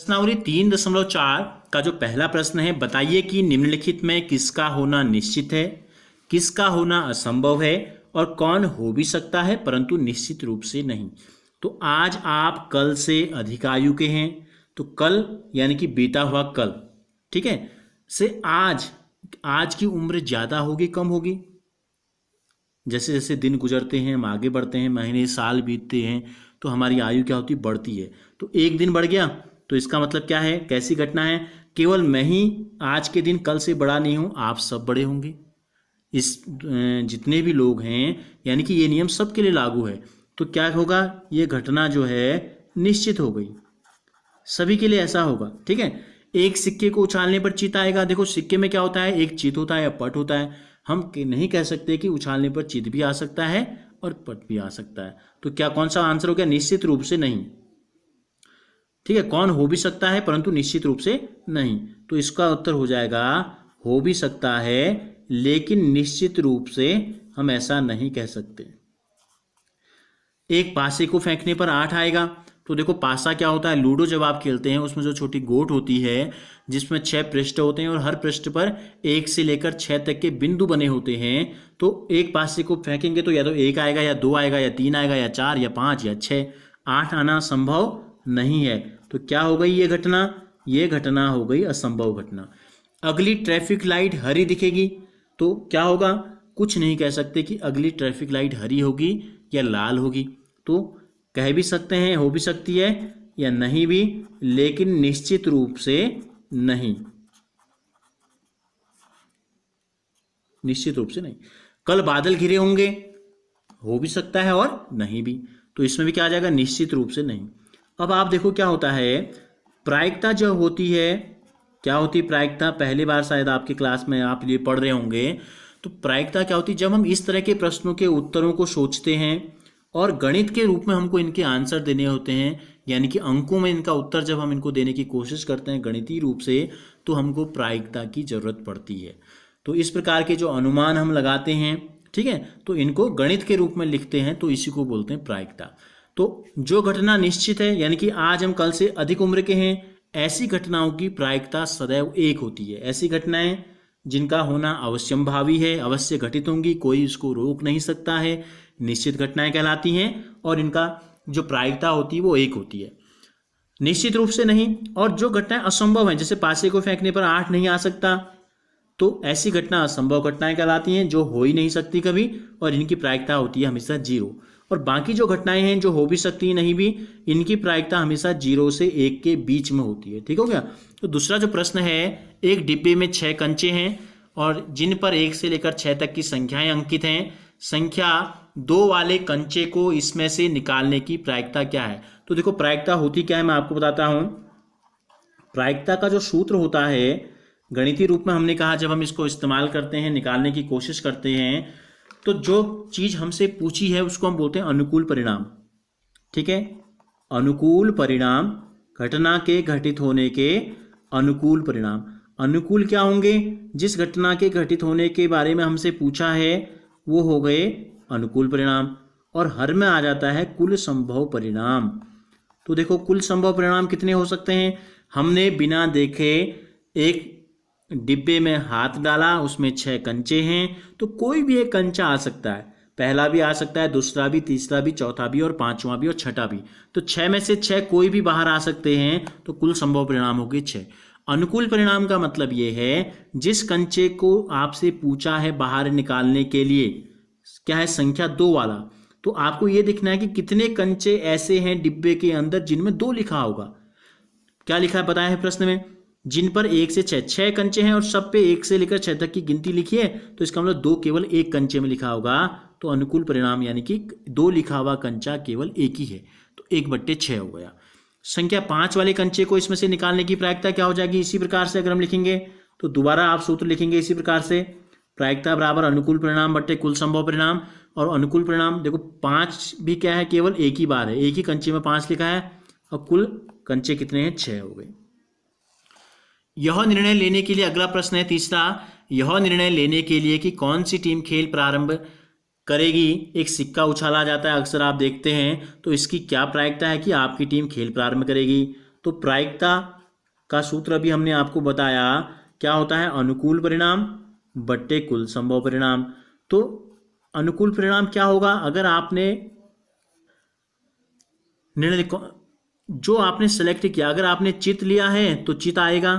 प्रश्नावली 3.4 का जो पहला प्रश्न है, बताइए कि निम्नलिखित में किसका होना निश्चित है, किसका होना असंभव है और कौन हो भी सकता है परंतु निश्चित रूप से नहीं। तो आज आप कल से अधिक आयु के हैं, तो कल यानी कि बीता हुआ कल, ठीक है, से आज की उम्र ज़्यादा होगी कम होगी? जैसे जैसे दिन गुजरते हैं, हम आगे बढ़ते हैं, महीने साल बीतते हैं, तो हमारी आयु क्या होती बढ़ती है। तो एक दिन बढ़ गया तो इसका मतलब क्या है, कैसी घटना है? केवल मैं ही आज के दिन कल से बड़ा नहीं हूँ, आप सब बड़े होंगे। इस जितने भी लोग हैं, यानी कि ये नियम सबके लिए लागू है। तो क्या होगा, ये घटना जो है निश्चित हो गई, सभी के लिए ऐसा होगा, ठीक है। एक सिक्के को उछालने पर चित आएगा। देखो सिक्के में क्या होता है, एक चित होता है या पट होता है। हम नहीं कह सकते कि उछालने पर चित भी आ सकता है और पट भी आ सकता है। तो क्या कौन सा आंसर हो गया? निश्चित रूप से नहीं, ठीक है। कौन हो भी सकता है परंतु निश्चित रूप से नहीं, तो इसका उत्तर हो जाएगा हो भी सकता है लेकिन निश्चित रूप से हम ऐसा नहीं कह सकते। एक पासे को फेंकने पर 8 आएगा। तो देखो पासा क्या होता है, लूडो जब आप खेलते हैं उसमें जो छोटी गोट होती है जिसमें 6 पृष्ठ होते हैं और हर पृष्ठ पर 1 से लेकर 6 तक के बिंदु बने होते हैं। तो एक पासे को फेंकेंगे तो या तो 1 आएगा या 2 आएगा या 3 आएगा या 4 या 5 या 6, 8 आना संभव नहीं है। तो क्या हो गई ये घटना? ये घटना हो गई असंभव घटना। अगली ट्रैफिक लाइट हरी दिखेगी, तो क्या होगा? कुछ नहीं कह सकते कि अगली ट्रैफिक लाइट हरी होगी या लाल होगी। तो कह भी सकते हैं हो भी सकती है या नहीं भी, लेकिन निश्चित रूप से नहीं, निश्चित रूप से नहीं। कल बादल घिरे होंगे, हो भी सकता है और नहीं भी, तो इसमें भी क्या आ जाएगा? निश्चित रूप से नहीं। अब आप देखो क्या होता है, प्रायिकता जो होती है, क्या होती है प्रायिकता? पहली बार शायद आपकी क्लास में आप ये पढ़ रहे होंगे। तो प्रायिकता क्या होती है? जब हम इस तरह के प्रश्नों के उत्तरों को सोचते हैं और गणित के रूप में हमको इनके आंसर देने होते हैं, यानी कि अंकों में इनका उत्तर जब हम इनको देने की कोशिश करते हैं गणितीय रूप से, तो हमको प्रायिकता की जरूरत पड़ती है। तो इस प्रकार के जो अनुमान हम लगाते हैं, ठीक है, तो इनको गणित के रूप में लिखते हैं, तो इसी को बोलते हैं प्रायिकता। तो जो घटना निश्चित है, यानी कि आज हम कल से अधिक उम्र के हैं, ऐसी घटनाओं की प्रायिकता सदैव 1 होती है। ऐसी घटनाएं जिनका होना अवश्यंभावी है, अवश्य घटित होंगी, कोई इसको रोक नहीं सकता है, निश्चित घटनाएं कहलाती हैं और इनका जो प्रायिकता होती है वो 1 होती है, निश्चित रूप से नहीं। और जो घटनाएं असंभव हैं, जैसे पासे को फेंकने पर 8 नहीं आ सकता, तो ऐसी घटना असंभव घटनाएं कहलाती हैं जो हो ही नहीं सकती कभी, और इनकी प्रायिकता होती है हमेशा 0। और बाकी जो घटनाएं हैं जो हो भी सकती हैं नहीं भी, इनकी प्रायिकता हमेशा 0 से 1 के बीच में होती है, ठीक हो गया। तो दूसरा जो प्रश्न है, एक डिब्बे में 6 कंचे हैं और जिन पर 1 से लेकर 6 तक की संख्याएं अंकित हैं। संख्या 2 वाले कंचे को इसमें से निकालने की प्रायिकता क्या है? तो देखो प्रायिकता होती क्या है, मैं आपको बताता हूं। प्रायिकता का जो सूत्र होता है गणितीय रूप में, हमने कहा जब हम इसको इस्तेमाल करते हैं, निकालने की कोशिश करते हैं, तो जो चीज हमसे पूछी है उसको हम बोलते हैं अनुकूल परिणाम, ठीक है। अनुकूल परिणाम, घटना के घटित होने के अनुकूल परिणाम। अनुकूल क्या होंगे? जिस घटना के घटित होने के बारे में हमसे पूछा है वो हो गए अनुकूल परिणाम, और हर में आ जाता है कुल संभव परिणाम। तो देखो कुल संभव परिणाम कितने हो सकते हैं? हमने बिना देखे एक डिब्बे में हाथ डाला, उसमें 6 कंचे हैं, तो कोई भी एक कंचा आ सकता है, पहला भी आ सकता है, दूसरा भी, तीसरा भी, चौथा भी और 5वां भी और 6ठा भी। तो 6 में से 6 कोई भी बाहर आ सकते हैं, तो कुल संभव परिणाम हो गए 6। अनुकूल परिणाम का मतलब ये है जिस कंचे को आपसे पूछा है बाहर निकालने के लिए, क्या है, संख्या 2 वाला, तो आपको ये दिखना है कि कितने कंचे ऐसे हैं डिब्बे के अंदर जिनमें 2 लिखा होगा। क्या लिखा है बताया है प्रश्न में? जिन पर 1 से 6 कंचे हैं और सब पे 1 से लेकर 6 तक की गिनती लिखी है, तो इसका मतलब 2 केवल 1 कंचे में लिखा होगा। तो अनुकूल परिणाम यानी कि 2 लिखा हुआ कंचा केवल 1 ही है, तो 1/6 हो गया। संख्या 5 वाले कंचे को इसमें से निकालने की प्रायिकता क्या हो जाएगी? इसी प्रकार से अगर हम लिखेंगे तो दोबारा आप सूत्र लिखेंगे इसी प्रकार से, प्रायिकता बराबर अनुकूल परिणाम बट्टे कुल संभव परिणाम। और अनुकूल परिणाम देखो 5 भी क्या है, केवल 1 ही बार है, 1 ही कंचे में 5 लिखा है, और कुल कंचे कितने हैं? 6 हो गए। यह निर्णय लेने के लिए अगला प्रश्न है तीसरा, यह निर्णय लेने के लिए कि कौन सी टीम खेल प्रारंभ करेगी। एक सिक्का उछाला जाता है, अक्सर आप देखते हैं, तो इसकी क्या प्रायिकता है कि आपकी टीम खेल प्रारंभ करेगी। तो प्रायिकता का सूत्र अभी हमने आपको बताया, क्या होता है, अनुकूल परिणाम बट्टे कुल संभव परिणाम। तो अनुकूल परिणाम क्या होगा, अगर आपने निर्णय जो आपने सेलेक्ट किया, अगर आपने चित लिया है तो चित आएगा,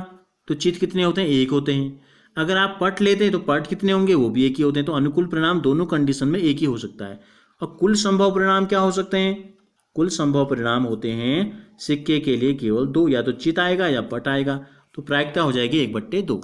तो चित कितने होते हैं, एक होते हैं। अगर आप पट लेते हैं तो पट कितने होंगे, वो भी एक ही होते हैं। तो अनुकूल परिणाम दोनों कंडीशन में एक ही हो सकता है। और कुल संभव परिणाम क्या हो सकते हैं, कुल संभव परिणाम होते हैं सिक्के के लिए केवल दो, या तो चित आएगा या पट आएगा। तो प्रायिकता हो जाएगी 1/2।